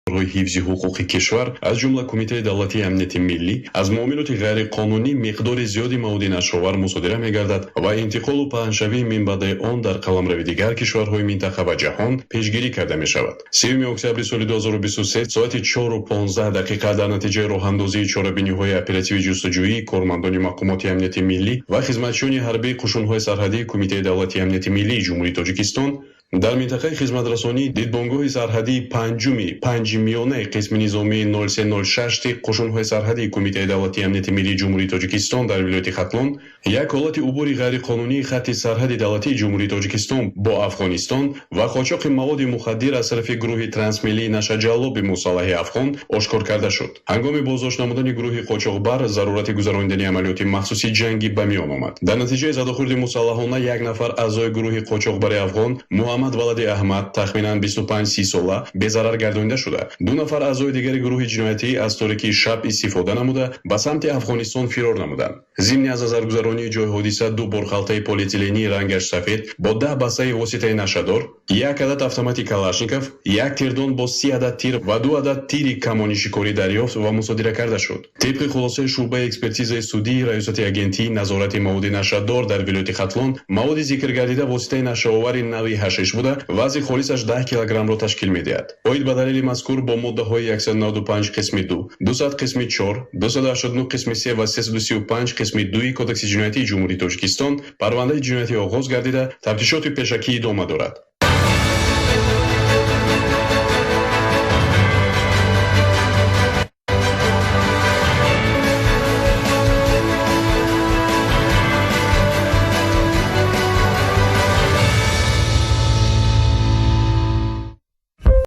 روی حفظ حقوق کشور از جمله کمیته دولتی امنیت ملی از معاملات غیر قانونی مقدار زیادی مواد نشآور مصادره می‌گردد و انتقال و پهنشوی منبع آن در قلمرو دیگر کشورهای منطقه و جهان پیشگیری کرده می‌شود. 3 اکتبر سال 2023 ساعت 4:15 در نتیجه راه‌اندازی چاره‌بینی‌های اپراتیو جستجویی کارمندان مقامات امنیت ملی و خدمتچیان حربی قشون‌های سرحدی کمیته دولتی امنیت ملی جمهوری تاجیکستان در منطقه خدمترسانی دیدبانگاه سرحدی پنج میانه قسم نظامی 0306 قشون‌های سرحدی کمیته دولتی امنیت ملی جمهوری تاجیکستان در ولایت ختلون یک حالت عبور غیر قانونی خط سرحدی دولتی جمهوری تاجیکستان با افغانستان و قاچاق مواد مخدر از طرف گروه ترانسملی نشجالب مسلح افغان آشکار کرده شد. هنگام بازداشت نمودن گروه قاچاقبر ضرورت گذراندن عملیات مخصوصی جنگی به میان آمد. در نتیجه زدخورد مسلحانه یک نفر اعضای گروه قاچاقبر افغان محمد ولد احمد تخمینا 25-30 ساله به ضرر گردانده شده. دو نفر اعضای دیگر گروه جنایتی از تاریکی شب استفاده نموده به سمت افغانستان فرار نمودند. ضمن از نظرگذرانی جای حادثه دو بارخالتای پلی‌اتیلنی رنگش سفید با 10 بسته واسطه نشادر، یک عدد اتومات کلاشنیکوف، یک تیردون با 30 عدد تیر و 2 عدد تیر کمانی شکاری دریافت و مصادره کرده شد. طبق خلاصه شعبه اکسپرتیز سودی ریاست اگنتی نظارت مواد نشادر در ولایت ختلون، مواد ذکر گردیده واسطه نشآور نوعی حشیش بوده، وزن خالصش 10 کیلوگرم را تشکیل می‌دهد. اوید به دلیل مذکور با ماده‌های 195 قسم 2، 200 قسم 4، 289 قسم 3 و 335 قسم 2 کدکس جنایتی جمهوری تاجیکستان پرونده جنایتی آغاز گردیده تفتیشات پیشکی ادامه دارد.